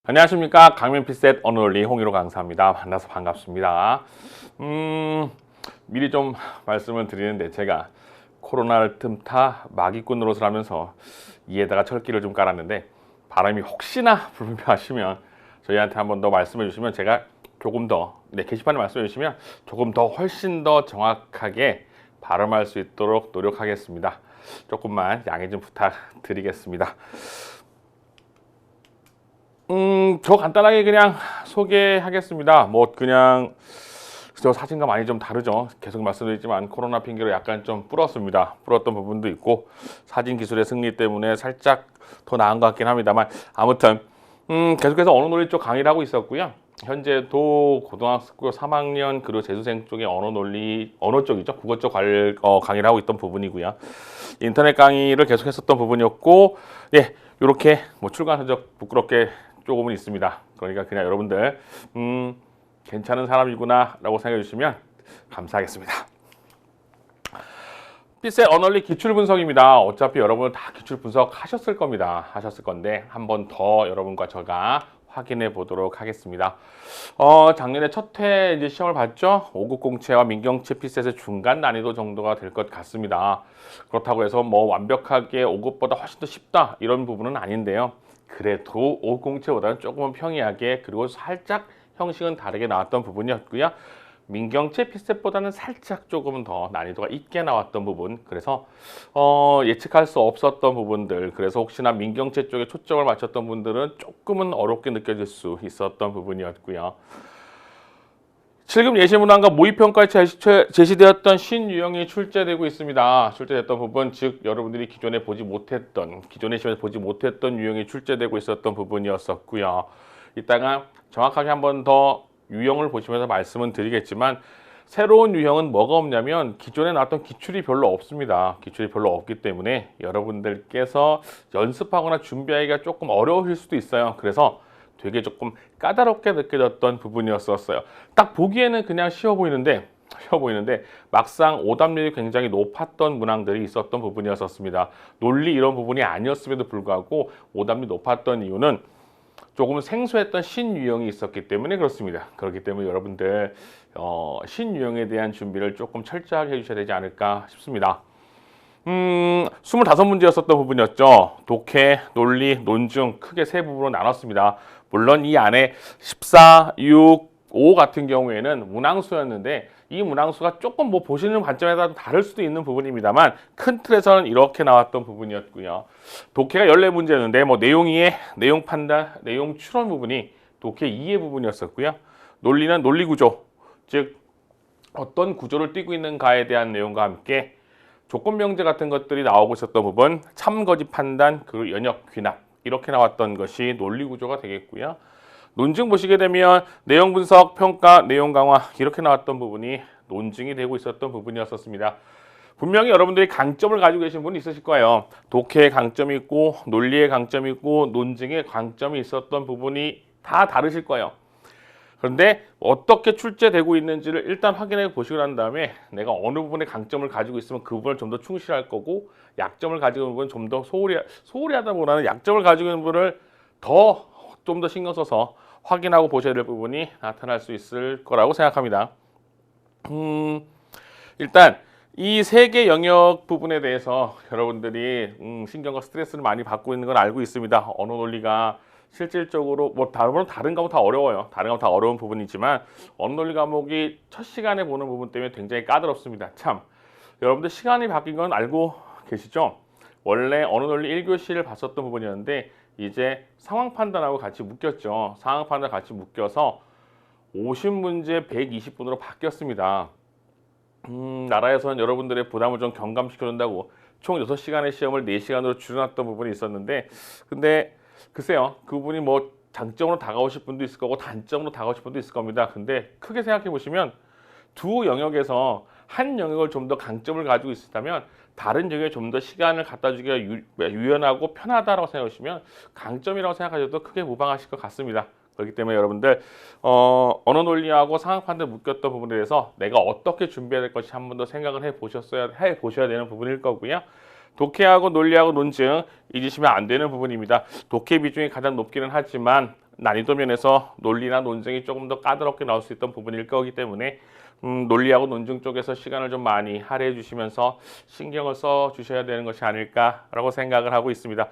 안녕하십니까. 강면 피셋 언어 논리 홍일호 강사입니다. 만나서 반갑습니다. 미리 좀 말씀을 드리는데 제가 코로나를 틈타 마기꾼으로 살면서 이에다가 철기를 좀 깔았는데 발음이 혹시나 불편하시면 저희한테 한 번 더 말씀해 주시면 제가 조금 더 게시판에 말씀해 주시면 조금 더 훨씬 더 정확하게 발음할 수 있도록 노력하겠습니다. 조금만 양해 좀 부탁드리겠습니다. 저 간단하게 그냥 소개하겠습니다. 뭐 그냥 저 사진과 많이 좀 다르죠. 계속 말씀드리지만 코로나 핑계로 약간 좀 불었습니다. 불었던 부분도 있고 사진 기술의 승리 때문에 살짝 더 나은 것 같긴 합니다만 아무튼 계속해서 언어 논리 쪽 강의를 하고 있었고요. 현재도 고등학교 3학년 그리고 재수생 쪽에 언어 쪽이죠. 국어 쪽 강의를 하고 있던 부분이고요. 인터넷 강의를 계속했었던 부분이었고, 예, 이렇게 뭐 출간 흔적 부끄럽게 조금은 있습니다. 그러니까 그냥 여러분들 괜찮은 사람이구나 라고 생각해 주시면 감사하겠습니다. 피셋 언어리 기출 분석입니다. 어차피 여러분 다 기출 분석 하셨을 겁니다. 하셨을 건데 한 번 더 여러분과 제가 확인해 보도록 하겠습니다. 작년에 첫 회 이제 시험을 봤죠. 5급 공채와 민경채 피셋의 중간 난이도 정도가 될 것 같습니다. 그렇다고 해서 뭐 완벽하게 5급보다 훨씬 더 쉽다 이런 부분은 아닌데요. 그래도 5급 공채보다는 조금은 평이하게 그리고 살짝 형식은 다르게 나왔던 부분이었고요. 민경채 피셋보다는 살짝 조금 더 난이도가 있게 나왔던 부분, 그래서 예측할 수 없었던 부분들, 그래서 혹시나 민경채 쪽에 초점을 맞췄던 분들은 조금은 어렵게 느껴질 수 있었던 부분이었고요. 7급 예시문항과 모의평가에 제시되었던 신유형이 출제되고 있습니다. 출제됐던 부분, 즉 여러분들이 기존에 기존의 시험에서 보지 못했던 유형이 출제되고 있었던 부분이었었고요. 이따가 정확하게 한 번 더 유형을 보시면서 말씀은 드리겠지만 새로운 유형은 뭐가 없냐면 기존에 나왔던 기출이 별로 없습니다. 기출이 별로 없기 때문에 여러분들께서 연습하거나 준비하기가 조금 어려우실 수도 있어요. 그래서 되게 조금 까다롭게 느껴졌던 부분이었어요. 딱 보기에는 그냥 쉬워 보이는데 막상 오답률이 굉장히 높았던 문항들이 있었던 부분이었습니다. 논리 이런 부분이 아니었음에도 불구하고 오답률이 높았던 이유는 조금 생소했던 신유형이 있었기 때문에 그렇습니다. 그렇기 때문에 여러분들 신유형에 대한 준비를 조금 철저하게 해주셔야 되지 않을까 싶습니다. 25문제였었던 부분이었죠. 독해, 논리, 논증 크게 세 부분으로 나눴습니다. 물론 이 안에 14, 6, 5 같은 경우에는 문항수였는데 이 문항수가 조금 뭐 보시는 관점에 따라 다를 수도 있는 부분입니다만 큰 틀에서는 이렇게 나왔던 부분이었고요. 독해가 14문제였는데 뭐 내용 이해, 내용 판단, 내용 추론 부분이 독해 이해 부분이었었고요. 논리는 논리 구조, 즉 어떤 구조를 띠고 있는가에 대한 내용과 함께 조건 명제 같은 것들이 나오고 있었던 부분, 참거짓 판단, 그리고 연역 귀납 이렇게 나왔던 것이 논리 구조가 되겠고요. 논증 보시게 되면 내용 분석, 평가, 내용 강화 이렇게 나왔던 부분이 논증이 되고 있었던 부분이었습니다. 분명히 여러분들이 강점을 가지고 계신 분이 있으실 거예요. 독해의 강점이 있고 논리의 강점이 있고 논증의 강점이 있었던 부분이 다 다르실 거예요. 그런데 어떻게 출제되고 있는지를 일단 확인해 보시고 난 다음에 내가 어느 부분에 강점을 가지고 있으면 그 부분을 좀 더 충실할 거고 약점을 가지고 있는 부분은 좀 더 소홀히 하다 보다는 약점을 가지고 있는 부분을 좀 더 신경 써서 확인하고 보셔야 될 부분이 나타날 수 있을 거라고 생각합니다. 일단 이 세 개 영역 부분에 대해서 여러분들이 신경과 스트레스를 많이 받고 있는 건 알고 있습니다. 언어 논리가 실질적으로 뭐 다른 과목 다 어려워요. 다른 과목 다 어려운 부분이지만 언어 논리 과목이 첫 시간에 보는 부분 때문에 굉장히 까다롭습니다. 참 여러분들 시간이 바뀐 건 알고 계시죠? 원래 언어 논리 1교시를 봤었던 부분이었는데 이제 상황 판단하고 같이 묶였죠. 상황 판단 같이 묶여서 50문제 120분으로 바뀌었습니다. 나라에서는 여러분들의 부담을 좀 경감시켜준다고 총 6시간의 시험을 4시간으로 줄여놨던 부분이 있었는데 근데 글쎄요. 그분이 뭐 장점으로 다가오실 분도 있을 거고 단점으로 다가오실 분도 있을 겁니다. 근데 크게 생각해 보시면 두 영역에서 한 영역을 좀 더 강점을 가지고 있다면 다른 영역에 좀 더 시간을 갖다 주기가 유연하고 편하다고 생각하시면 강점이라고 생각하셔도 크게 무방하실 것 같습니다. 그렇기 때문에 여러분들 언어 논리하고 상황 판단 묶였던 부분에 대해서 내가 어떻게 준비해야 될 것이 한 번 더 생각을 해 보셔야 되는 부분일 거고요. 독해하고 논리하고 논증 잊으시면 안 되는 부분입니다. 독해 비중이 가장 높기는 하지만 난이도 면에서 논리나 논증이 조금 더 까다롭게 나올 수 있던 부분일 거기 때문에 논리하고 논증 쪽에서 시간을 좀 많이 할애해 주시면서 신경을 써 주셔야 되는 것이 아닐까라고 생각을 하고 있습니다.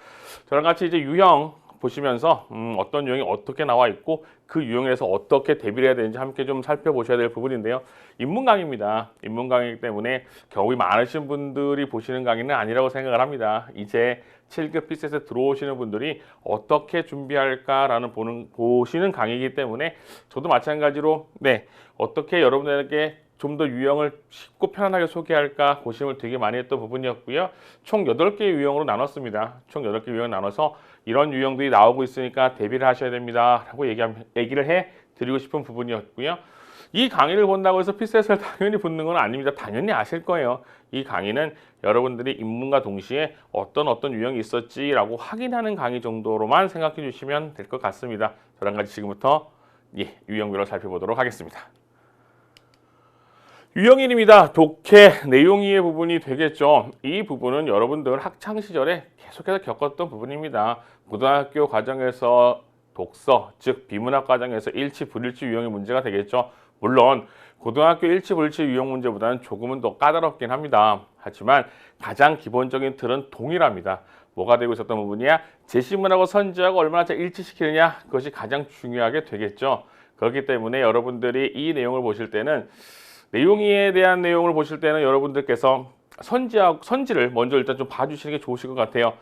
저랑 같이 이제 유형 보시면서 어떤 유형이 어떻게 나와 있고 그 유형에서 어떻게 대비를 해야 되는지 함께 좀 살펴보셔야 될 부분인데요. 인문 강의입니다. 인문 강의이기 때문에 경험이 많으신 분들이 보시는 강의는 아니라고 생각을 합니다. 이제 7급 PCS에 들어오시는 분들이 어떻게 준비할까라는 보시는 강의이기 때문에 저도 마찬가지로 어떻게 여러분들에게 좀 더 유형을 쉽고 편안하게 소개할까 고심을 되게 많이 했던 부분이었고요. 총 8개의 유형으로 나눴습니다. 총 8개 유형을 나눠서 이런 유형들이 나오고 있으니까 대비를 하셔야 됩니다. 라고 얘기를 해 드리고 싶은 부분이었고요. 이 강의를 본다고 해서 PCS를 당연히 붙는 건 아닙니다. 당연히 아실 거예요. 이 강의는 여러분들이 입문과 동시에 어떤 유형이 있었지라고 확인하는 강의 정도로만 생각해 주시면 될 것 같습니다. 저랑 같이 지금부터 유형별로 살펴보도록 하겠습니다. 유형일입니다. 독해, 내용이해 부분이 되겠죠. 이 부분은 여러분들 학창 시절에 계속해서 겪었던 부분입니다. 고등학교 과정에서 독서, 즉 비문학 과정에서 일치, 불일치 유형의 문제가 되겠죠. 물론 고등학교 일치, 불일치 유형 문제보다는 조금은 더 까다롭긴 합니다. 하지만 가장 기본적인 틀은 동일합니다. 뭐가 되고 있었던 부분이야? 제시문하고 선지하고 얼마나 잘 일치시키느냐, 그것이 가장 중요하게 되겠죠. 그렇기 때문에 여러분들이 이 내용을 보실 때는 내용에 대한 내용을 보실 때는 여러분들께서 선지를 먼저 일단 좀 봐주시는 게 좋으실 것 같아요.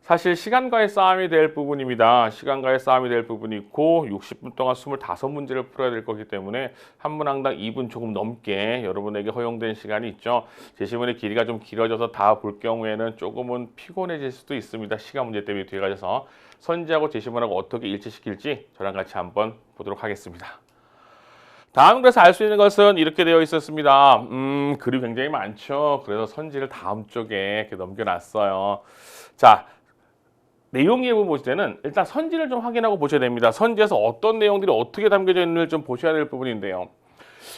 사실 시간과의 싸움이 될 부분입니다. 시간과의 싸움이 될 부분이 있고 60분 동안 25문제를 풀어야 될 거기 때문에 한 문항당 2분 조금 넘게 여러분에게 허용된 시간이 있죠. 제시문의 길이가 좀 길어져서 다 볼 경우에는 조금은 피곤해질 수도 있습니다. 시간 문제 때문에 뒤에 가져서 선지하고 제시문하고 어떻게 일치시킬지 저랑 같이 한번 보도록 하겠습니다. 다음 글에서 알 수 있는 것은 이렇게 되어 있었습니다. 글이 굉장히 많죠. 그래서 선지를 다음 쪽에 이렇게 넘겨놨어요. 자, 내용의 부분 보실 때는 일단 선지를 좀 확인하고 보셔야 됩니다. 선지에서 어떤 내용들이 어떻게 담겨져 있는지를 좀 보셔야 될 부분인데요.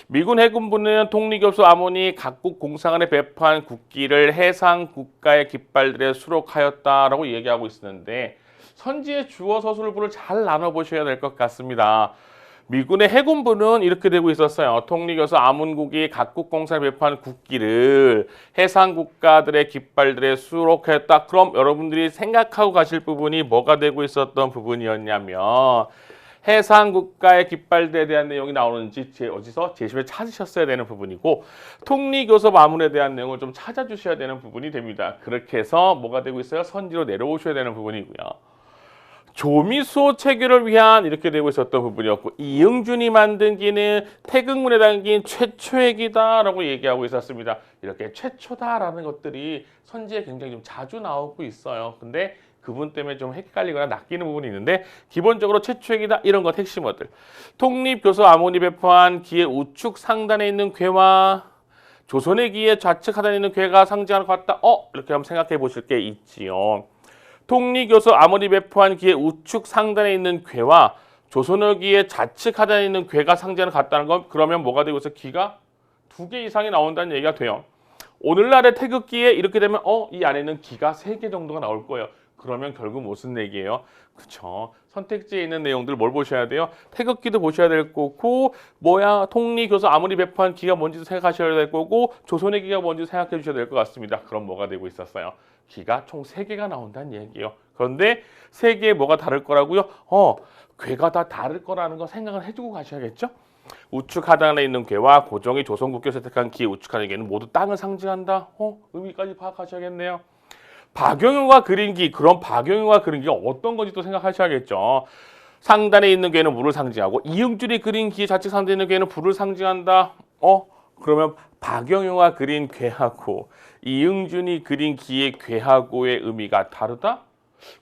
미군 해군부는 통리교수 아몬이 각국 공사관에 배포한 국기를 해상 국가의 깃발들에 수록하였다라고 얘기하고 있었는데 선지의 주어 서술부를 잘 나눠보셔야 될 것 같습니다. 미군의 해군부는 이렇게 되고 있었어요. 통리교수 아문국이 각국 공사에 배포한 국기를 해상 국가들의 깃발들에 수록했다. 그럼 여러분들이 생각하고 가실 부분이 뭐가 되고 있었던 부분이었냐면 해상 국가의 깃발들에 대한 내용이 나오는지 어디서 제시를 찾으셨어야 되는 부분이고 통리교섭 아문에 대한 내용을 좀 찾아주셔야 되는 부분이 됩니다. 그렇게 해서 뭐가 되고 있어요? 선지로 내려오셔야 되는 부분이고요. 조미수 체결을 위한 이렇게 되고 있었던 부분이었고 이응준이 만든 기는 태극문에 담긴 최초의 기다라고 얘기하고 있었습니다. 이렇게 최초다라는 것들이 선지에 굉장히 좀 자주 나오고 있어요. 근데 그분 때문에 좀 헷갈리거나 낚이는 부분이 있는데 기본적으로 최초의 기다 이런 것 핵심어들. 통립교수 아몬이 배포한 기의 우측 상단에 있는 궤와 조선의 기의 좌측 하단에 있는 궤가 상징하는 것 같다. 이렇게 한번 생각해 보실 게 있지요. 통리교수 아몬이 배포한 기의 우측 상단에 있는 궤와 조선의 기의 좌측 하단에 있는 궤가 상징하는 것 같다는 건 그러면 뭐가 되고 있어? 기가 2개 이상이 나온다는 얘기가 돼요. 오늘날의 태극기에 이렇게 되면 이 안에는 기가 3개 정도가 나올 거예요. 그러면 결국 무슨 얘기예요? 그쵸. 선택지에 있는 내용들 뭘 보셔야 돼요? 태극기도 보셔야 될 거고 통리교수 아무리 배포한 기가 뭔지도 생각하셔야 될 거고 조선의 기가 뭔지 생각해 주셔야 될 것 같습니다. 그럼 뭐가 되고 있었어요? 기가 총 3개가 나온다는 얘기예요. 그런데 3개에 뭐가 다를 거라고요? 궤가 다 다를 거라는 거 생각을 해두고 가셔야겠죠? 우측 하단에 있는 궤와 고종이 조선국교에서 택한 기의 우측 하단의 궤는 모두 땅을 상징한다. 의미까지 파악하셔야겠네요. 박영효가 그린 기, 그럼 박영효가 그린 기가 어떤 건지 또 생각하셔야겠죠. 상단에 있는 궤는 물을 상징하고 이응준이 그린 기 좌측 상단에 있는 궤는 불을 상징한다. 그러면 박영효가 그린 궤하고 이응준이 그린 기의 궤하고의 의미가 다르다?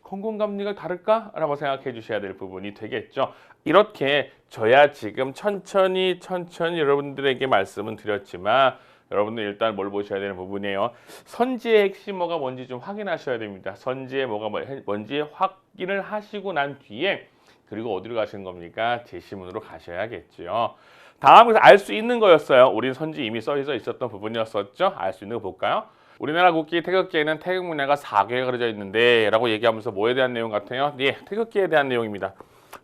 건공감리가 다를까? 라고 생각해 주셔야 될 부분이 되겠죠. 이렇게 저야 지금 천천히 여러분들에게 말씀은 드렸지만 여러분들 일단 뭘 보셔야 되는 부분이에요. 선지의 핵심어가 뭔지 좀 확인하셔야 됩니다. 선지의 뭐가 뭔지 확인을 하시고 난 뒤에 그리고 어디로 가시는 겁니까? 제시문으로 가셔야겠죠. 다음에서 알 수 있는 거였어요. 우린 선지 이미 써져 있었던 부분이었었죠. 알 수 있는 거 볼까요? 우리나라 국기 태극기에는 태극 문양과 4개가 그려져 있는데 라고 얘기하면서 뭐에 대한 내용 같아요? 예, 태극기에 대한 내용입니다.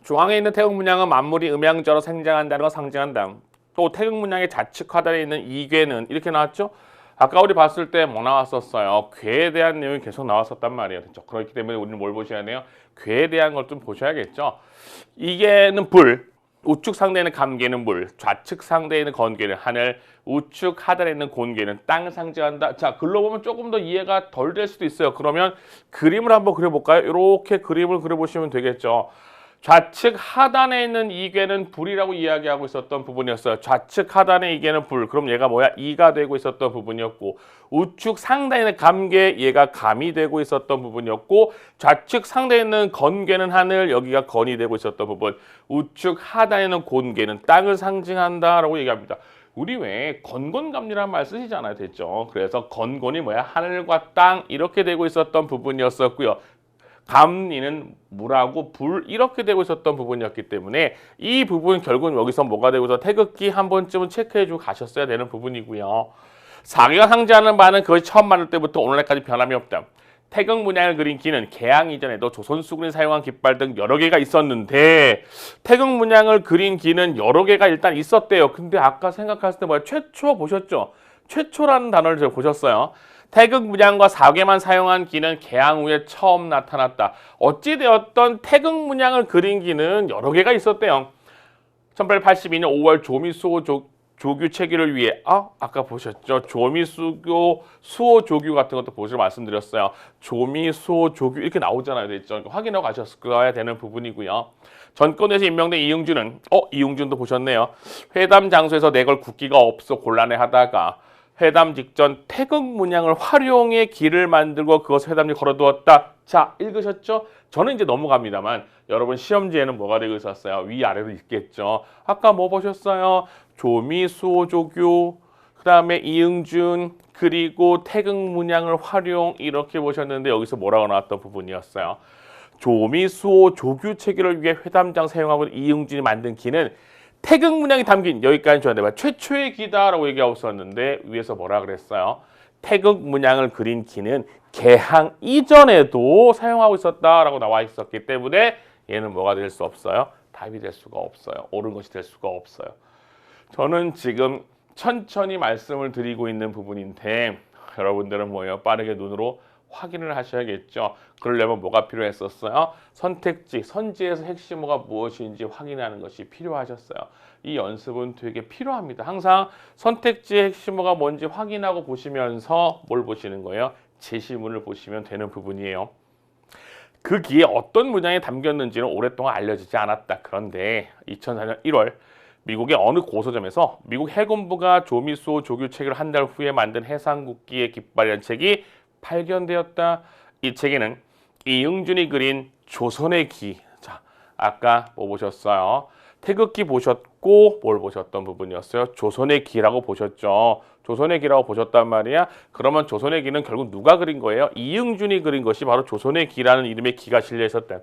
중앙에 있는 태극 문양은 만물이 음양저로 생장한다는 걸 상징한다. 또 태극 문양의 좌측 하단에 있는 이괴는 이렇게 나왔죠? 아까 우리 봤을 때 뭐 나왔었어요? 괴에 대한 내용이 계속 나왔었단 말이에요. 그렇죠? 그렇기 때문에 우리는 뭘 보셔야 돼요? 괴에 대한 걸 좀 보셔야겠죠? 이게는 불, 우측 상대에는 감개는 물, 좌측 상대에는 건개는 하늘, 우측 하단에 있는 곤개는 땅을 상징한다. 자, 글로 보면 조금 더 이해가 덜 될 수도 있어요. 그러면 그림을 한번 그려볼까요? 이렇게 그림을 그려보시면 되겠죠. 좌측 하단에 있는 이괴는 불이라고 이야기하고 있었던 부분이었어요. 좌측 하단에 이괴는 불. 그럼 얘가 뭐야? 이가 되고 있었던 부분이었고, 우측 상단에 있는 감개, 얘가 감이 되고 있었던 부분이었고, 좌측 상단에 있는 건개는 하늘, 여기가 건이 되고 있었던 부분, 우측 하단에 있는 곤개는 땅을 상징한다라고 얘기합니다. 우리 왜 건곤감리라는 말 쓰시잖아요. 됐죠? 그래서 건곤이 뭐야? 하늘과 땅 이렇게 되고 있었던 부분이었었고요. 감리는 물하고 불 이렇게 되고 있었던 부분이었기 때문에 이 부분 결국은 여기서 뭐가 되고서 태극기 한 번쯤은 체크해주고 가셨어야 되는 부분이고요. 4개가 상징하는 바는 거의 처음 만들 때부터 오늘날까지 변함이 없다. 태극 문양을 그린 기는 개항 이전에도 조선 수군이 사용한 깃발 등 여러 개가 있었는데 태극 문양을 그린 기는 여러 개가 일단 있었대요. 근데 아까 생각했을 때 뭐야? 최초 보셨죠? 최초라는 단어를 제가 보셨어요. 태극 문양과 4개만 사용한 기는 개항 후에 처음 나타났다. 어찌되었던 태극 문양을 그린 기는 여러 개가 있었대요. 1882년 5월 조미수호 조규 체계를 위해 아까 보셨죠? 조미수교 수호 조규 같은 것도 보시고 말씀드렸어요. 조미수호 조규 이렇게 나오잖아요. 됐죠? 확인하고 가셨어야 되는 부분이고요. 전권에서 임명된 이응준은 이응준도 보셨네요. 회담 장소에서 내걸 국기가 없어 곤란해하다가 회담 직전 태극 문양을 활용해 길을 만들고 그것을 회담지에 걸어두었다. 자, 읽으셨죠? 저는 이제 넘어갑니다만 여러분 시험지에는 뭐가 되고 있었어요? 위아래로 있겠죠. 아까 뭐 보셨어요? 조미수호조교, 그 다음에 이응준, 그리고 태극 문양을 활용 이렇게 보셨는데 여기서 뭐라고 나왔던 부분이었어요? 조미수호조교 체계를 위해 회담장 사용하고 있는 이응준이 만든 기는 태극 문양이 담긴 여기까지 좋았는데 최초의 기다라고 얘기하고 있었는데 위에서 뭐라 그랬어요? 태극 문양을 그린 기는 개항 이전에도 사용하고 있었다라고 나와 있었기 때문에 얘는 뭐가 될 수 없어요? 답이 될 수가 없어요. 옳은 것이 될 수가 없어요. 저는 지금 천천히 말씀을 드리고 있는 부분인데 여러분들은 뭐예요? 빠르게 눈으로 확인을 하셔야겠죠. 그러려면 뭐가 필요했었어요? 선택지, 선지에서 핵심어가 무엇인지 확인하는 것이 필요하셨어요. 이 연습은 되게 필요합니다. 항상 선택지의 핵심어가 뭔지 확인하고 보시면서 뭘 보시는 거예요? 제시문을 보시면 되는 부분이에요. 그 기에 어떤 문양이 담겼는지는 오랫동안 알려지지 않았다. 그런데 2004년 1월 미국의 어느 고서점에서 미국 해군부가 조미수호 조교 책을 한 달 후에 만든 해상국기의 깃발이라는 책이 발견되었다. 이 책에는 이응준이 그린 조선의 기. 자, 아까 뭐 보셨어요? 태극기 보셨고 뭘 보셨던 부분이었어요? 조선의 기라고 보셨죠. 조선의 기라고 보셨단 말이야. 그러면 조선의 기는 결국 누가 그린 거예요? 이응준이 그린 것이 바로 조선의 기라는 이름의 기가 실려 있었다.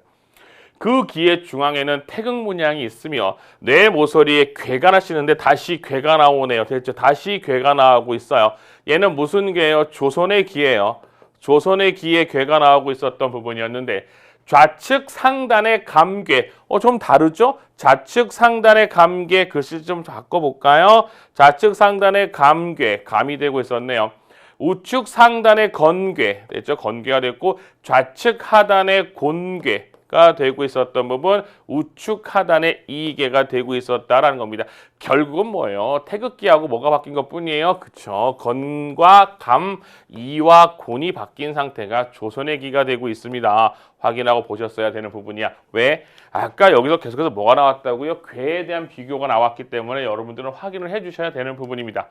그 기의 중앙에는 태극 문양이 있으며 뇌 모서리에 괴가 나시는데 다시 괴가 나오네요. 됐죠? 다시 괴가 나오고 있어요. 얘는 무슨 괴예요? 조선의 기예요. 조선의 기에 괴가 나오고 있었던 부분이었는데 좌측 상단의 감괴 좀 다르죠? 좌측 상단의 감괴 글씨 좀 바꿔볼까요? 좌측 상단의 감괴 감이 되고 있었네요. 우측 상단의 건괴 됐죠? 건괴가 됐고 좌측 하단의 곤괴가 되고 있었던 부분 우측 하단의 이괴가 되고 있었다라는 겁니다. 결국은 뭐예요? 태극기하고 뭐가 바뀐 것 뿐이에요. 그쵸? 건과 감, 이와 곤이 바뀐 상태가 조선의 기가 되고 있습니다. 확인하고 보셨어야 되는 부분이야. 왜? 아까 여기서 계속해서 뭐가 나왔다고요? 괴에 대한 비교가 나왔기 때문에 여러분들은 확인을 해주셔야 되는 부분입니다.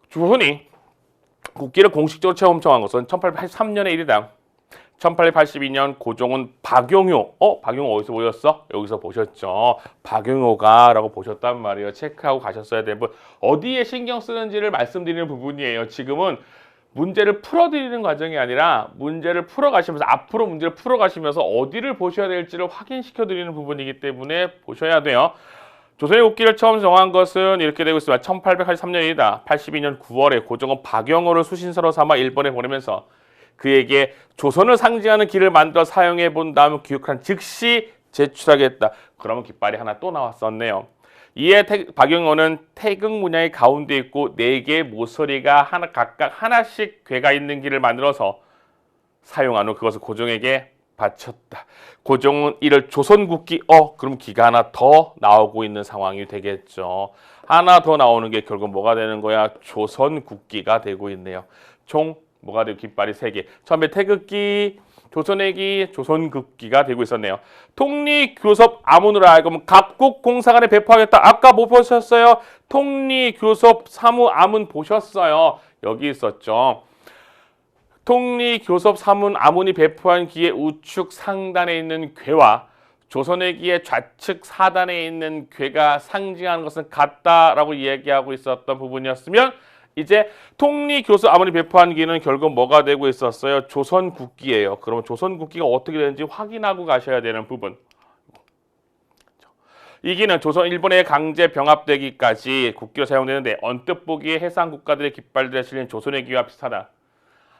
조선이 국기를 공식적으로 체험청한 것은 1883년의 일이다. 1882년 고종은 박용효, 박용효 어디서 보셨어? 여기서 보셨죠. 박용효가 라고 보셨단 말이에요. 체크하고 가셨어야 되는 부분. 어디에 신경 쓰는지를 말씀드리는 부분이에요. 지금은 문제를 풀어드리는 과정이 아니라 문제를 풀어가시면서 앞으로 문제를 풀어가시면서 어디를 보셔야 될지를 확인시켜 드리는 부분이기 때문에 보셔야 돼요. 조선의 국기를 처음 정한 것은 이렇게 되고 있습니다. 1883년이다. 82년 9월에 고종은 박영호를 수신사로 삼아 일본에 보내면서 그에게 조선을 상징하는 길을 만들어 사용해 본 다음 교육한 즉시 제출하겠다. 그러면 깃발이 하나 또 나왔었네요. 이에 박영호는 태극 문양이 가운데 있고 4개의 모서리가 각각 하나씩 괴가 있는 길을 만들어서 사용한 후 그것을 고종에게 바쳤다. 고종은 이를 조선국기 그럼 기가 하나 더 나오고 있는 상황이 되겠죠. 하나 더 나오는 게 결국 뭐가 되는 거야? 조선국기가 되고 있네요. 총 뭐가 되고 깃발이 3개. 처음에 태극기, 조선의 기, 조선국기가 되고 있었네요. 통리교섭 아문으로 하여금 각국 공사관에 배포하겠다. 아까 뭐 보셨어요? 통리교섭 사무 아문 보셨어요? 여기 있었죠. 통리교섭 사문 아문이 배포한 기의 우측 상단에 있는 괴와 조선의 기의 좌측 사단에 있는 괴가 상징하는 것은 같다라고 이야기하고 있었던 부분이었으면 이제 통리교섭 아문이 배포한 기는 결국 뭐가 되고 있었어요? 조선국기예요. 그러면 조선국기가 어떻게 되는지 확인하고 가셔야 되는 부분. 이 기는 조선 일본의 강제 병합되기까지 국기로 사용되는데 언뜻 보기에 해상 국가들의 깃발들에 실린 조선의 기와 비슷하다.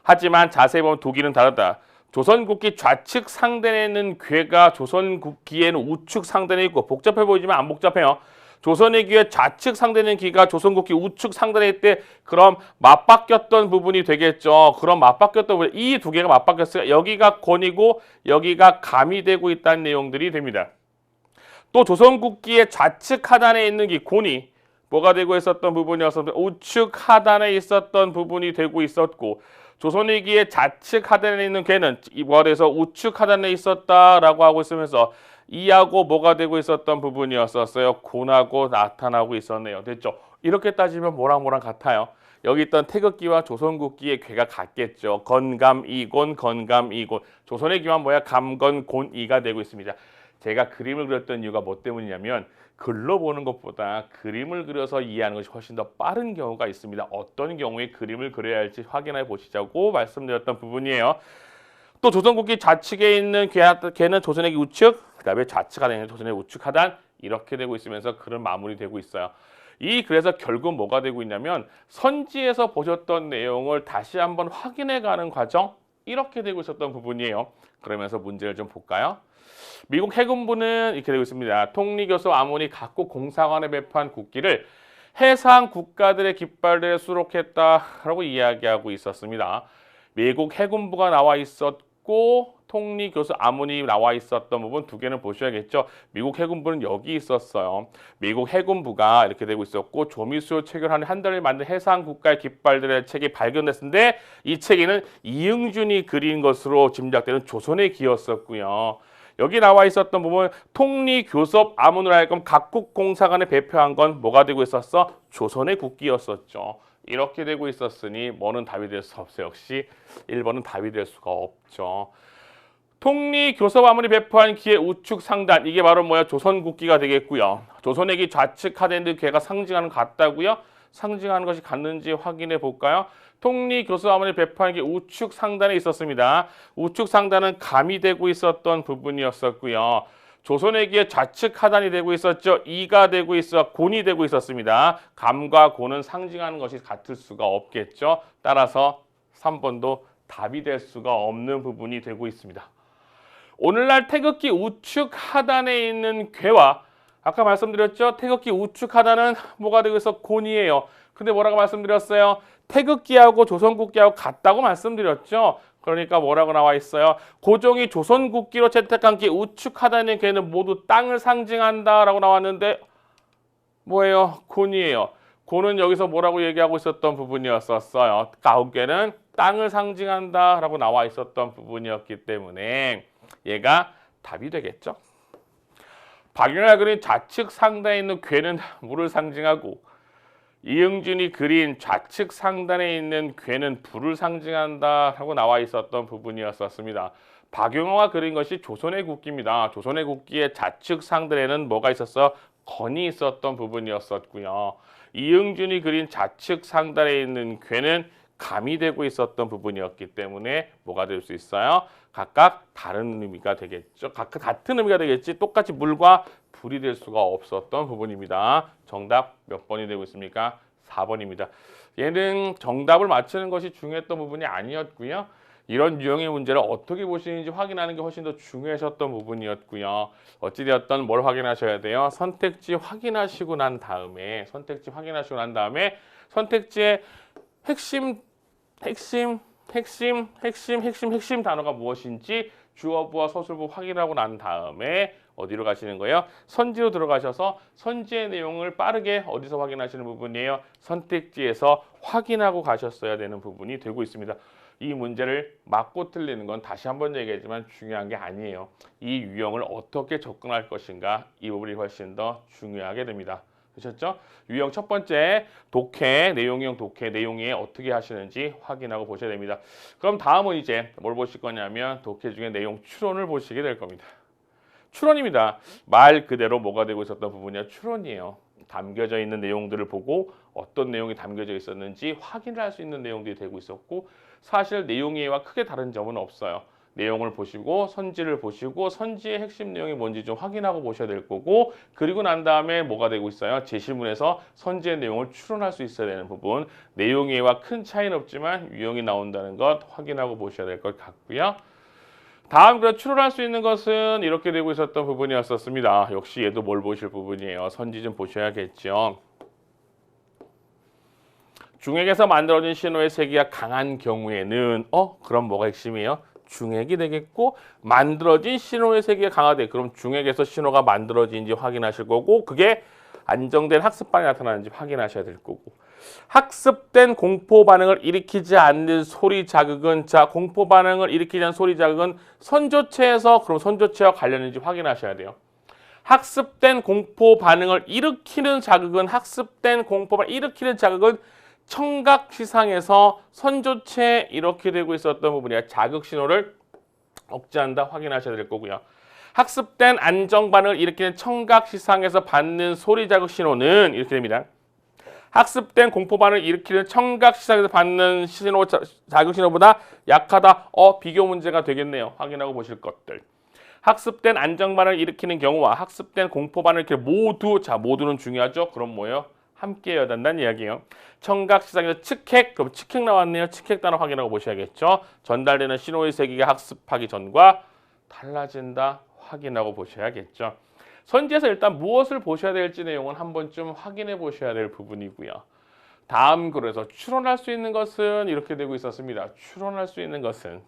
하지만 자세히 보면 두 기는 다르다. 조선국기 좌측 상단에 있는 괴가 조선국기에는 우측 상단에 있고 복잡해 보이지만 안 복잡해요. 조선의 기의 좌측 상단에 있는 기가 조선국기 우측 상단에 있을 때 그럼 맞바뀌었던 부분이 되겠죠. 그럼 맞바뀌었던 부분, 이 두 개가 맞바뀌었으니까 여기가 권이고 여기가 감이 되고 있다는 내용들이 됩니다. 또 조선국기의 좌측 하단에 있는 기 곤이 뭐가 되고 있었던 부분이었습니다. 우측 하단에 있었던 부분이 되고 있었고 조선의 기의 좌측 하단에 있는 괴는 뭐가 돼서 우측 하단에 있었다라고 하고 있으면서 이하고 뭐가 되고 있었던 부분이었었어요. 곤하고 나타나고 있었네요. 됐죠? 이렇게 따지면 뭐랑 같아요. 여기 있던 태극기와 조선국기의 괴가 같겠죠. 건감이곤, 건감이곤. 조선의 기만 뭐야? 감건곤이가 되고 있습니다. 제가 그림을 그렸던 이유가 뭐 때문이냐면 글로 보는 것보다 그림을 그려서 이해하는 것이 훨씬 더 빠른 경우가 있습니다. 어떤 경우에 그림을 그려야 할지 확인해 보시자고 말씀드렸던 부분이에요. 또 조선국기 좌측에 있는 괴는 조선의 우측, 그 다음에 좌측 하단에 있는 조선의 우측 하단 이렇게 되고 있으면서 글은 마무리되고 있어요. 그래서 결국 뭐가 되고 있냐면 선지에서 보셨던 내용을 다시 한번 확인해 가는 과정 이렇게 되고 있었던 부분이에요. 그러면서 문제를 좀 볼까요? 미국 해군부는 이렇게 되고 있습니다. 통리교섭 아문이 각국 공사관에 배포한 국기를 해상 국가들의 깃발에 수록했다라고 이야기하고 있었습니다. 미국 해군부가 나와 있었고 통리교섭 아문이 나와 있었던 부분 두 개는 보셔야겠죠. 미국 해군부는 여기 있었어요. 미국 해군부가 이렇게 되고 있었고 조미수 체결한 한 달을 만든 해상 국가의 깃발들의 책이 발견됐는데 이 책에는 이응준이 그린 것으로 짐작되는 조선의 기였었고요. 여기 나와 있었던 부분 통리교섭 아문으로 하여금 각국 공사관에 배포한 건 뭐가 되고 있었어? 조선의 국기였었죠. 이렇게 되고 있었으니 뭐는 답이 될 수 없어요. 역시 1번은 답이 될 수가 없죠. 통리교섭 아문이 배포한 기의 우측 상단 이게 바로 뭐야? 조선국기가 되겠고요. 조선의 기 좌측 하단에 있는 괴가 상징하는 것 같다고요? 상징하는 것이 같는지 확인해 볼까요? 통리교섭 아문이 배포한 게 우측 상단에 있었습니다. 우측 상단은 감이 되고 있었던 부분이었었고요. 조선의 기의 좌측 하단이 되고 있었죠. 이가 되고 있어 곤이 되고 있었습니다. 감과 곤은 상징하는 것이 같을 수가 없겠죠. 따라서 3번도 답이 될 수가 없는 부분이 되고 있습니다. 오늘날 태극기 우측 하단에 있는 괴와 아까 말씀드렸죠. 태극기 우측 하단은 뭐가 되고 있어? 곤이에요. 근데 뭐라고 말씀드렸어요? 태극기하고 조선국기하고 같다고 말씀드렸죠. 그러니까 뭐라고 나와 있어요? 고종이 조선국기로 채택한 기 우측 하단의 괴는 모두 땅을 상징한다라고 나왔는데 뭐예요? 곤이에요. 곤은 여기서 뭐라고 얘기하고 있었던 부분이었었어요. 가운괴는 땅을 상징한다라고 나와 있었던 부분이었기 때문에 얘가 답이 되겠죠. 박영호가 그린 좌측 상단에 있는 괴는 물을 상징하고 이응준이 그린 좌측 상단에 있는 괴는 불을 상징한다라고 나와 있었던 부분이었습니다. 박영호가 그린 것이 조선의 국기입니다. 조선의 국기의 좌측 상단에는 뭐가 있었어? 건이 있었던 부분이었고요. 이응준이 그린 좌측 상단에 있는 괴는 감이 되고 있었던 부분이었기 때문에 뭐가 될 수 있어요? 각각 다른 의미가 되겠죠. 각각 같은 의미가 되겠지. 똑같이 물과 불이 될 수가 없었던 부분입니다. 정답 몇 번이 되고 있습니까? 4번입니다. 얘는 정답을 맞추는 것이 중요했던 부분이 아니었고요. 이런 유형의 문제를 어떻게 보시는지 확인하는 게 훨씬 더 중요하셨던 부분이었고요. 어찌되었든 뭘 확인하셔야 돼요? 선택지 확인하시고 난 다음에 선택지의 핵심 단어가 무엇인지 주어부와 서술부 확인하고 난 다음에 어디로 가시는 거예요? 선지로 들어가셔서 선지의 내용을 빠르게 어디서 확인하시는 부분이에요? 선택지에서 확인하고 가셨어야 되는 부분이 되고 있습니다. 이 문제를 맞고 틀리는 건 다시 한번 얘기하지만 중요한 게 아니에요. 이 유형을 어떻게 접근할 것인가 이 부분이 훨씬 더 중요하게 됩니다. 되셨죠? 유형 첫 번째 독해, 내용형 독해, 내용에 어떻게 하시는지 확인하고 보셔야 됩니다. 그럼 다음은 이제 뭘 보실 거냐면 독해 중에 내용 추론을 보시게 될 겁니다. 추론입니다. 말 그대로 뭐가 되고 있었던 부분이요? 추론이에요. 담겨져 있는 내용들을 보고 어떤 내용이 담겨져 있었는지 확인을 할 수 있는 내용들이 되고 있었고 사실 내용이와 크게 다른 점은 없어요. 내용을 보시고 선지를 보시고 선지의 핵심 내용이 뭔지 좀 확인하고 보셔야 될 거고 그리고 난 다음에 뭐가 되고 있어요? 제시문에서 선지의 내용을 추론할 수 있어야 되는 부분 내용이와 큰 차이는 없지만 유형이 나온다는 것 확인하고 보셔야 될 것 같고요. 다음 추론할 수 있는 것은 이렇게 되고 있었던 부분이었습니다. 역시 얘도 뭘 보실 부분이에요. 선지 좀 보셔야겠죠. 중액에서 만들어진 신호의 세기가 강한 경우에는 그럼 뭐가 핵심이에요? 중액이 되겠고 만들어진 신호의 세기가 강하대. 그럼 중액에서 신호가 만들어진지 확인하실 거고 그게 안정된 학습 반응이 나타나는지 확인하셔야 될 거고 학습된 공포 반응을 일으키지 않는 소리 자극은 공포 반응을 일으키지 않는 소리 자극은 선조체에서 그럼 선조체와 관련인지 확인하셔야 돼요. 학습된 공포 반응을 일으키는 자극은 청각 시상에서 선조체 이렇게 되고 있었던 부분이야. 자극 신호를 억제한다 확인하셔야 될 거고요. 학습된 안정 반응을 일으키는 청각 시상에서 받는 소리 자극 신호는 이렇게 됩니다. 학습된 공포 반응을 일으키는 청각 시상에서 받는 신호 자극 신호보다 약하다. 비교 문제가 되겠네요. 확인하고 보실 것들. 학습된 안정 반응을 일으키는 경우와 학습된 공포 반응을 일으키는 모두는 중요하죠. 그럼 뭐예요? 함께여야 된다는 이야기예요. 청각 시상에서 측핵, 그럼 측핵 나왔네요. 측핵 단어 확인하고 보셔야겠죠. 전달되는 신호의 세기가 학습하기 전과 달라진다 확인하고 보셔야겠죠. 선지에서 일단 무엇을 보셔야 될지 내용은 한 번쯤 확인해 보셔야 될 부분이고요. 다음 글에서 추론할 수 있는 것은 이렇게 되고 있었습니다. 추론할 수 있는 것은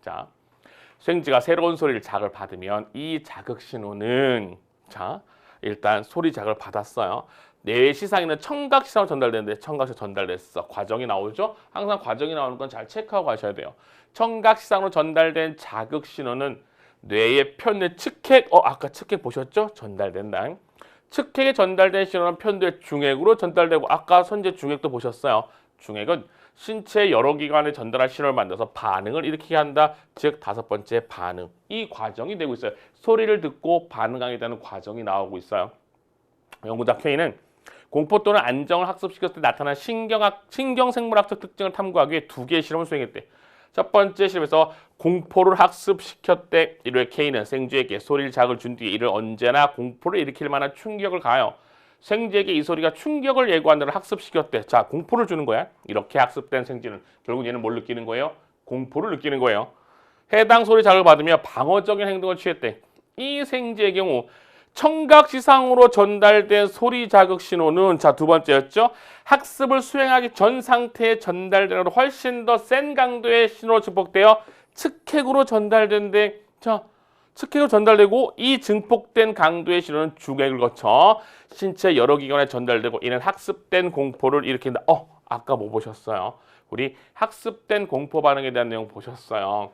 수행지가 새로운 소리를 자극을 받으면 이 자극 신호는 일단 소리 자극을 받았어요. 뇌 시상에는 청각 시상으로 전달되는데 청각시로 전달됐어. 과정이 나오죠. 항상 과정이 나오는 건 잘 체크하고 가셔야 돼요. 청각 시상으로 전달된 자극 신호는 뇌의 편뇌 측핵, 아까 측핵 보셨죠? 전달된다. 측핵에 전달된 신호는 편뇌 중액으로 전달되고 아까 선제 중액도 보셨어요. 중액은 신체 여러 기관에 전달할 신호를 만들어서 반응을 일으키게 한다. 즉 다섯 번째 반응. 이 과정이 되고 있어요. 소리를 듣고 반응하게 되는 과정이 나오고 있어요. 연구자 K는 공포 또는 안정을 학습시켰을 때 나타난 신경생물학적 특징을 탐구하기 위해 두 개의 실험을 수행했대. 첫 번째 실험에서 공포를 학습시켰대. 이를 K는 생쥐에게 소리를 자극을 준 뒤에 이를 언제나 공포를 일으킬 만한 충격을 가하여 생쥐에게 이 소리가 충격을 예고한다를 학습시켰대. 공포를 주는 거야. 이렇게 학습된 생쥐는 결국 얘는 뭘 느끼는 거예요? 공포를 느끼는 거예요. 해당 소리 자극을 받으며 방어적인 행동을 취했대. 이 생쥐의 경우 청각시상으로 전달된 소리 자극 신호는 두 번째였죠. 학습을 수행하기 전 상태에 전달되는 것보다 훨씬 더 센 강도의 신호로 증폭되어 측핵으로 전달된대. 측핵으로 전달되고 이 증폭된 강도의 신호는 중액을 거쳐 신체 여러 기관에 전달되고 이는 학습된 공포를 일으킨다. 아까 뭐 보셨어요? 우리 학습된 공포 반응에 대한 내용 보셨어요.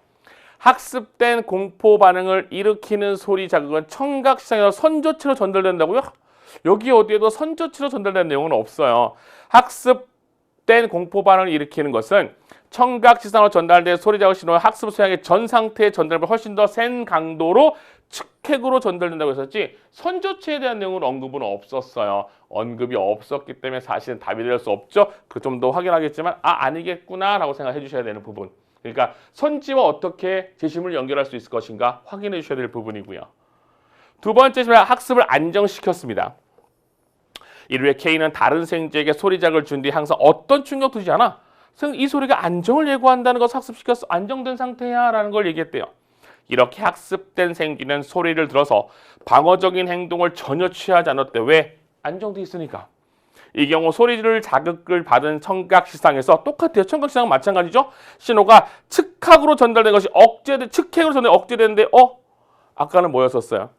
학습된 공포 반응을 일으키는 소리 자극은 청각 시상에서 선조체로 전달된다고요? 여기 어디에도 선조체로 전달되는 내용은 없어요. 학습된 공포 반응을 일으키는 것은 청각 시상으로 전달된 소리 자극 신호가 학습 수행의 전 상태에 전달보다 훨씬 더 센 강도로 측핵으로 전달된다고 했었지 선조체에 대한 내용은 언급은 없었어요. 언급이 없었기 때문에 사실은 답이 될 수 없죠. 그 좀 더 확인하겠지만 아니겠구나 라고 생각해 주셔야 되는 부분. 그러니까 선지와 어떻게 재심을 연결할 수 있을 것인가 확인해 주셔야 될 부분이고요. 두 번째 학습을 안정시켰습니다. 이후에 K는 다른 생쥐에게 소리 자극을 준 뒤 항상 어떤 충격도 주지 않아 이 소리가 안정을 예고한다는 것을 학습시켰어. 안정된 상태야 라는 걸 얘기했대요. 이렇게 학습된 생쥐는 소리를 들어서 방어적인 행동을 전혀 취하지 않았대. 왜? 안정돼 있으니까. 이 경우 소리를 자극을 받은 청각시상에서 똑같아요. 청각시상은 마찬가지죠. 신호가 측각으로 전달된 것이 측핵으로 억제되는데 아까는 뭐였었어요?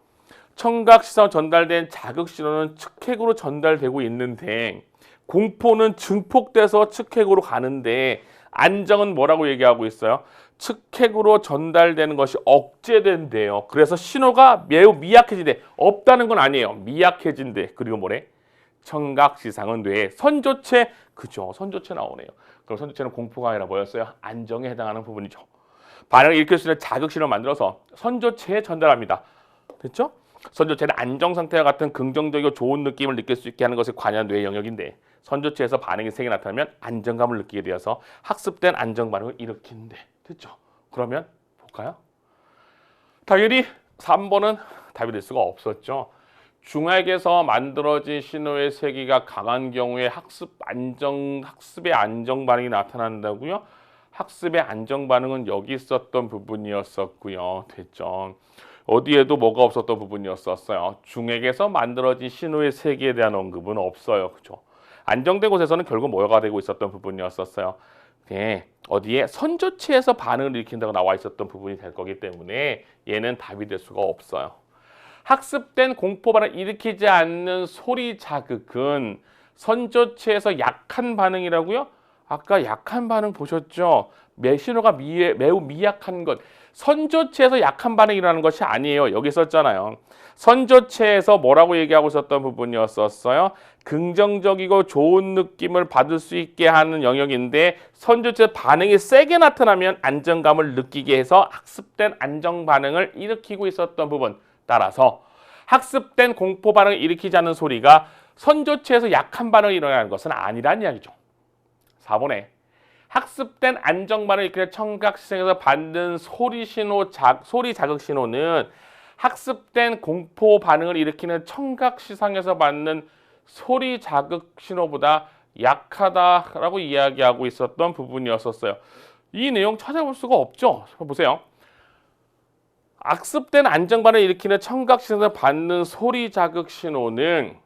청각시상 전달된 자극신호는 측핵으로 전달되고 있는데 공포는 증폭돼서 측핵으로 가는데 안정은 뭐라고 얘기하고 있어요? 측핵으로 전달되는 것이 억제된대요. 그래서 신호가 매우 미약해진대. 없다는 건 아니에요. 미약해진대. 그리고 뭐래? 청각시상은 뇌에 선조체, 그죠? 선조체 나오네요. 그럼 선조체는 공포가 아니라 뭐였어요? 안정에 해당하는 부분이죠. 반응을 일으킬 수 있는 자극신호를 만들어서 선조체에 전달합니다. 됐죠? 선조체는 안정 상태와 같은 긍정적이고 좋은 느낌을 느낄 수 있게 하는 것이 관여한 뇌의 영역인데 선조체에서 반응이 세게 나타나면 안정감을 느끼게 되어서 학습된 안정 반응을 일으키는데 됐죠? 그러면 볼까요? 당연히 3번은 답이 될 수가 없었죠. 중액에서 만들어진 신호의 세기가 강한 경우에 학습의 안정 반응이 나타난다고요? 학습의 안정 반응은 여기 있었던 부분이었었고요. 됐죠? 어디에도 뭐가 없었던 부분이었었어요. 중액에서 만들어진 신호의 세기에 대한 언급은 없어요. 그죠? 안정된 곳에서는 결국 뭐가 되고 있었던 부분이었었어요. 네, 어디에 선조체에서 반응을 일으킨다고 나와 있었던 부분이 될 거기 때문에 얘는 답이 될 수가 없어요. 학습된 공포 반응을 일으키지 않는 소리 자극은 선조체에서 약한 반응이라고요? 아까 약한 반응 보셨죠? 신호가 매우 미약한 것. 선조체에서 약한 반응이 일어나는 것이 아니에요. 여기 썼잖아요. 선조체에서 뭐라고 얘기하고 있었던 부분이었었어요? 긍정적이고 좋은 느낌을 받을 수 있게 하는 영역인데 선조체 반응이 세게 나타나면 안정감을 느끼게 해서 학습된 안정 반응을 일으키고 있었던 부분. 따라서 학습된 공포 반응을 일으키지 않는 소리가 선조체에서 약한 반응이 일어나는 것은 아니라는 이야기죠. 4번에 학습된 안정 반응을 일으키는 청각시상에서 받는 소리 자극 신호는 학습된 공포 반응을 일으키는 청각시상에서 받는 소리 자극 신호보다 약하다라고 이야기하고 있었던 부분이었었어요. 이 내용 찾아볼 수가 없죠. 보세요. 학습된 안정 반응을 일으키는 청각시상에서 받는 소리 자극 신호는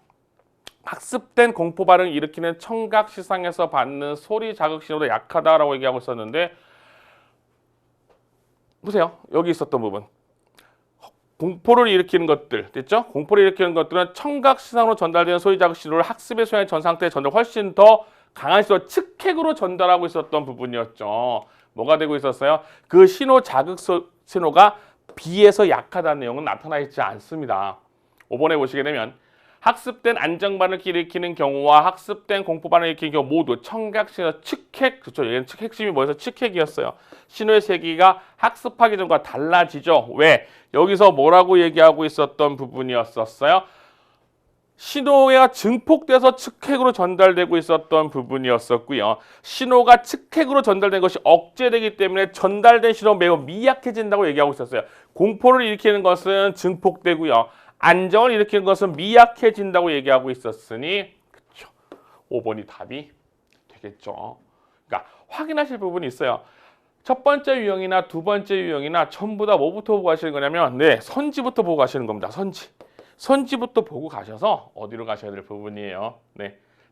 학습된 공포 반응을 일으키는 청각시상에서 받는 소리 자극 신호도 약하다라고 얘기하고 있었는데 보세요. 여기 있었던 부분. 공포를 일으키는 것들, 됐죠? 공포를 일으키는 것들은 청각시상으로 전달되는 소리 자극 신호를 학습의 소양의 전 상태에 전달 훨씬 더 강한 신호, 측핵으로 전달하고 있었던 부분이었죠. 뭐가 되고 있었어요? 그 신호 자극 신호가 비해서 약하다는 내용은 나타나 있지 않습니다. 5번에 보시게 되면 학습된 안정 반응을 일으키는 경우와 학습된 공포 반응을 일으키는 경우 모두 청각신호 측핵, 그렇죠? 얘는 핵심이 뭐여서 측핵이었어요. 신호의 세기가 학습하기 전과 달라지죠. 왜? 여기서 뭐라고 얘기하고 있었던 부분이었었어요? 신호가 증폭돼서 측핵으로 전달되고 있었던 부분이었었고요. 신호가 측핵으로 전달된 것이 억제되기 때문에 전달된 신호 매우 미약해진다고 얘기하고 있었어요. 공포를 일으키는 것은 증폭되고요. 안정을 일으키는 것은 미약해진다고 얘기하고 있었으니 그쵸. 5번이 답이 되겠죠. 그러니까 확인하실 부분이 있어요. 첫 번째 유형이나 두 번째 유형이나 전부 다 뭐부터 보고 가시는 거냐면 선지부터 보고 가시는 겁니다. 선지부터 보고 가셔서 어디로 가셔야 될 부분이에요.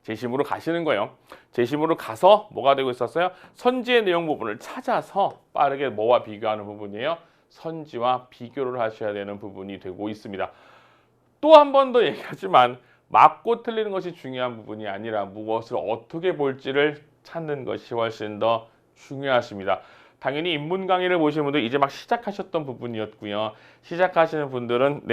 재심으로 가시는 거예요. 재심으로 가서 뭐가 되고 있었어요? 선지의 내용 부분을 찾아서 빠르게 뭐와 비교하는 부분이에요? 선지와 비교를 하셔야 되는 부분이 되고 있습니다. 또 한 번 더 얘기하지만 맞고 틀리는 것이 중요한 부분이 아니라 무엇을 어떻게 볼지를 찾는 것이 훨씬 더 중요하십니다. 당연히 인문 강의를 보시는 분들 이제 막 시작하셨던 부분이었고요. 시작하시는 분들은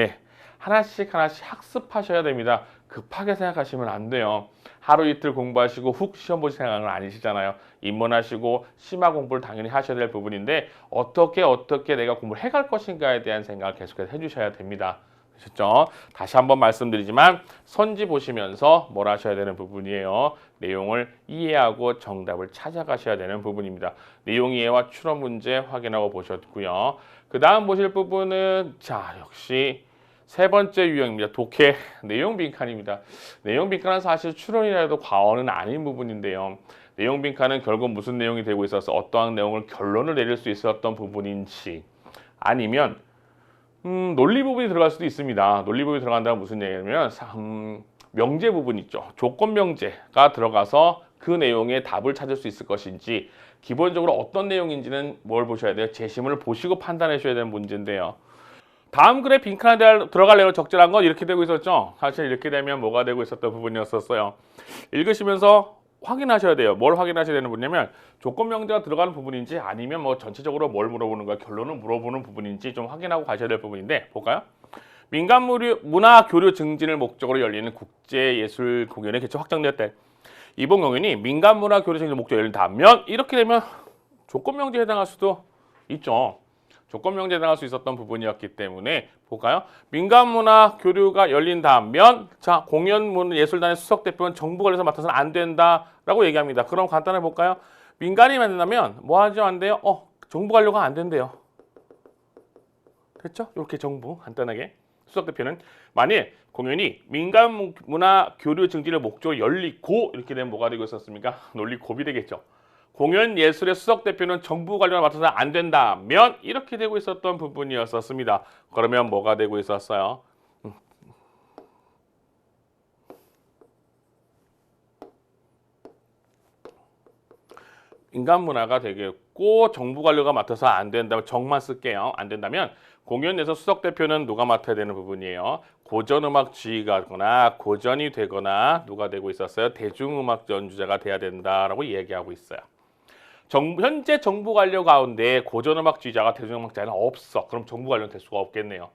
하나씩 학습하셔야 됩니다. 급하게 생각하시면 안 돼요. 하루 이틀 공부하시고 훅 시험 보실 생각은 아니시잖아요. 입문하시고 심화 공부를 당연히 하셔야 될 부분인데 어떻게 내가 공부를 해갈 것인가에 대한 생각을 계속해서 해주셔야 됩니다. 아셨죠? 다시 한번 말씀드리지만 선지 보시면서 뭘 하셔야 되는 부분이에요. 내용을 이해하고 정답을 찾아가셔야 되는 부분입니다. 내용 이해와 추론 문제 확인하고 보셨고요. 그 다음 보실 부분은 역시 세 번째 유형입니다. 독해 내용 빈칸입니다. 내용 빈칸은 사실 추론이라 해도 과언은 아닌 부분인데요. 내용 빈칸은 결국 무슨 내용이 되고 있어서 어떠한 내용을 결론을 내릴 수 있었던 부분인지 아니면 논리 부분이 들어갈 수도 있습니다. 논리 부분이 들어간다면 무슨 얘기냐면 명제 부분 있죠. 조건 명제가 들어가서 그 내용의 답을 찾을 수 있을 것인지 기본적으로 어떤 내용인지는 뭘 보셔야 돼요? 제시문을 보시고 판단해 주셔야 되는 문제인데요. 다음 글에 빈칸에 들어갈 내용 적절한 건 이렇게 되고 있었죠. 사실 이렇게 되면 뭐가 되고 있었던 부분이었었어요. 읽으시면서 확인하셔야 돼요. 뭘 확인하셔야 되는 부분이냐면 조건 명제가 들어가는 부분인지 아니면 뭐 전체적으로 뭘 물어보는 거야, 결론을 물어보는 부분인지 좀 확인하고 가셔야 될 부분인데 볼까요? 민간 문화 교류 증진을 목적으로 열리는 국제예술 공연의 개최 확정되었대. 이번 공연이 민간 문화 교류 증진 목적으로 열린다면 이렇게 되면 조건 명제에 해당할 수도 있죠. 조건 명제에 해당할 수 있었던 부분이었기 때문에 볼까요? 민간 문화 교류가 열린다면 자 공연 예술단의 수석 대표는 정부 관리에서 맡아서는 안 된다라고 얘기합니다. 그럼 간단히 볼까요? 민간이 만든다면 뭐 하죠? 안 돼요? 정부 관료가 안 된대요. 됐죠? 이렇게 정부 간단하게 수석 대표는 만일 공연이 민간 문화 교류 증진을 목적으로 열리고 이렇게 되면 뭐가 되고 있었습니까? 논리 고비 되겠죠. 공연 예술의 수석 대표는 정부 관료가 맡아서 안 된다면 이렇게 되고 있었던 부분이었습니다. 그러면 뭐가 되고 있었어요? 인간 문화가 되겠고 정부 관료가 맡아서 안 된다면 정만 쓸게요. 안 된다면 공연에서 수석 대표는 누가 맡아야 되는 부분이에요. 고전음악 지휘가거나 고전이 되거나 누가 되고 있었어요. 대중음악 연주자가 돼야 된다라고 얘기하고 있어요. 현재 정부 관료 가운데 고전음악 지휘자가 대중음악자는 없어. 그럼 정부 관료는 될 수가 없겠네요.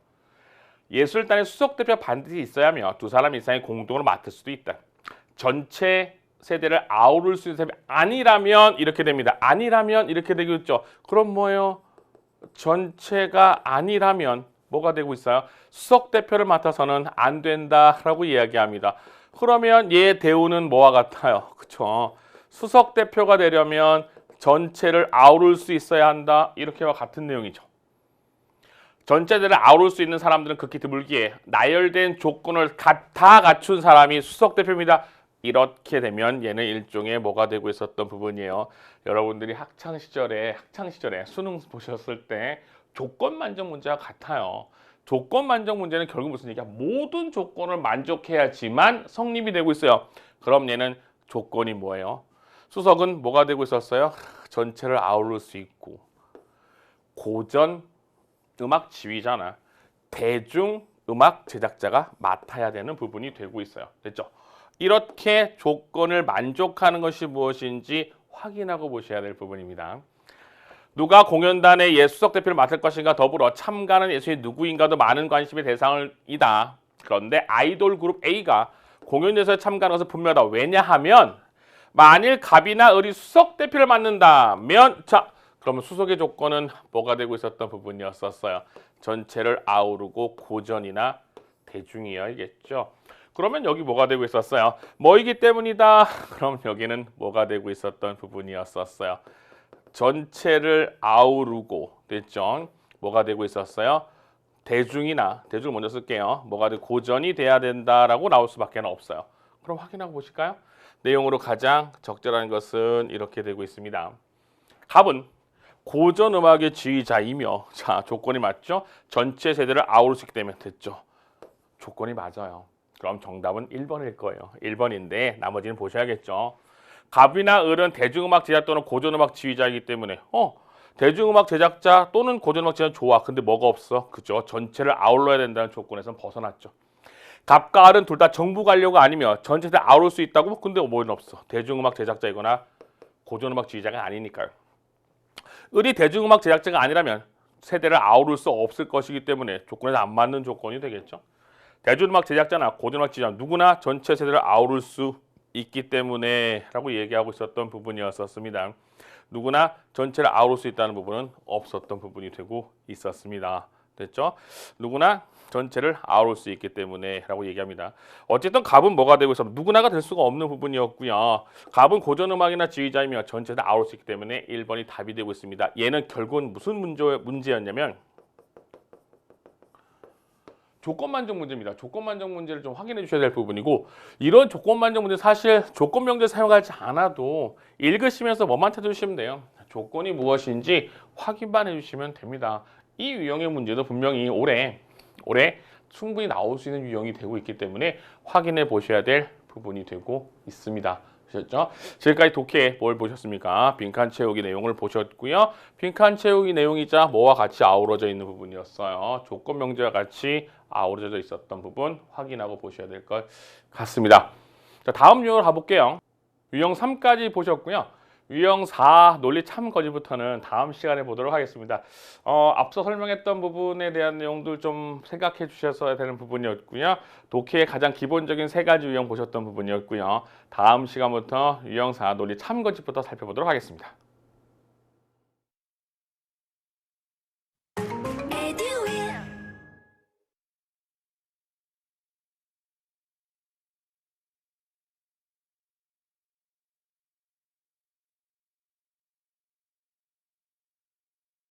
예술단의 수석 대표가 반드시 있어야 하며 두 사람 이상이 공동으로 맡을 수도 있다. 전체 세대를 아우를 수 있는 사람이 아니라면 이렇게 됩니다. 아니라면 이렇게 되겠죠. 그럼 뭐예요? 전체가 아니라면 뭐가 되고 있어요? 수석 대표를 맡아서는 안 된다라고 이야기합니다. 그러면 얘 대우는 뭐와 같아요? 그렇죠? 수석 대표가 되려면 전체를 아우를 수 있어야 한다. 이렇게와 같은 내용이죠. 전체들을 아우를 수 있는 사람들은 극히 드물기에 나열된 조건을 다 갖춘 사람이 수석 대표입니다. 이렇게 되면 얘는 일종의 뭐가 되고 있었던 부분이에요. 여러분들이 학창 시절에 수능 보셨을 때 조건 만족 문제와 같아요. 조건 만족 문제는 결국 무슨 얘기야? 모든 조건을 만족해야지만 성립이 되고 있어요. 그럼 얘는 조건이 뭐예요? 수석은 뭐가 되고 있었어요? 전체를 아우를 수 있고 고전 음악 지휘자나 대중 음악 제작자가 맡아야 되는 부분이 되고 있어요. 됐죠? 이렇게 조건을 만족하는 것이 무엇인지 확인하고 보셔야 될 부분입니다. 누가 공연단의 예수석 대표를 맡을 것인가 더불어 참가하는 예술이 누구인가도 많은 관심의 대상이다. 그런데 아이돌 그룹 A가 공연에서 참가하는 것은 분명하다. 왜냐하면 만일 갑이나 을이 수석 대표를 맡는다면 자 그러면 수석의 조건은 뭐가 되고 있었던 부분이었어요. 전체를 아우르고 고전이나 대중이어야겠죠. 그러면 여기 뭐가 되고 있었어요? 뭐이기 때문이다. 그럼 여기는 뭐가 되고 있었던 부분이었어요. 전체를 아우르고 됐죠. 뭐가 되고 있었어요? 대중이나 대중을 먼저 쓸게요. 뭐가 되고 고전이 돼야 된다라고 나올 수밖에 없어요. 그럼 확인하고 보실까요? 내용으로 가장 적절한 것은 이렇게 되고 있습니다. 갑은 고전 음악의 지휘자이며 자 조건이 맞죠? 전체 세대를 아우를 수 있기 때문에 됐죠. 조건이 맞아요. 그럼 정답은 1번일 거예요. 1번인데 나머지는 보셔야겠죠. 갑이나 을은 대중음악 제작 또는 고전음악 지휘자이기 때문에 대중음악 제작자 또는 고전음악 제작자 좋아. 근데 뭐가 없어? 그죠? 전체를 아울러야 된다는 조건에선 벗어났죠. 갑과 을은 둘 다 정부 관료가 아니며 전체 세대를 아우를 수 있다고? 근데 뭐는 없어. 대중음악 제작자이거나 고전음악 지휘자가 아니니까요. 을이 대중음악 제작자가 아니라면 세대를 아우를 수 없을 것이기 때문에 조건에서 안 맞는 조건이 되겠죠. 대중음악 제작자나 고전음악 지휘자 누구나 전체 세대를 아우를 수 있기 때문에 라고 얘기하고 있었던 부분이었습니다. 누구나 전체를 아우를 수 있다는 부분은 없었던 부분이 되고 있었습니다. 됐죠? 누구나 전체를 아우를 수 있기 때문에 라고 얘기합니다. 어쨌든 갑은 뭐가 되고 있어? 누구나가 될 수가 없는 부분이었고요. 갑은 고전음악이나 지휘자이며 전체를 아우를 수 있기 때문에 1번이 답이 되고 있습니다. 얘는 결국은 무슨 문제였냐면 조건만족 문제입니다. 조건만족 문제를 좀 확인해 주셔야 될 부분이고, 이런 조건만족 문제 사실 조건 명제 사용하지 않아도 읽으시면서 뭐만 찾아주시면 돼요. 조건이 무엇인지 확인만 해주시면 됩니다. 이 유형의 문제도 분명히 올해 충분히 나올 수 있는 유형이 되고 있기 때문에 확인해 보셔야 될 부분이 되고 있습니다. 보셨죠? 지금까지 독해 뭘 보셨습니까? 빈칸 채우기 내용을 보셨고요. 빈칸 채우기 내용이자 뭐와 같이 아우러져 있는 부분이었어요. 조건 명제와 같이 아우러져 있었던 부분 확인하고 보셔야 될 것 같습니다. 자, 다음 유형을 가볼게요. 유형 3까지 보셨고요. 유형 4 논리 참거짓부터는 다음 시간에 보도록 하겠습니다. 앞서 설명했던 부분에 대한 내용들 좀 생각해 주셔야 되는 부분이었고요. 독해의 가장 기본적인 3가지 유형 보셨던 부분이었고요. 다음 시간부터 유형 4 논리 참거짓부터 살펴보도록 하겠습니다.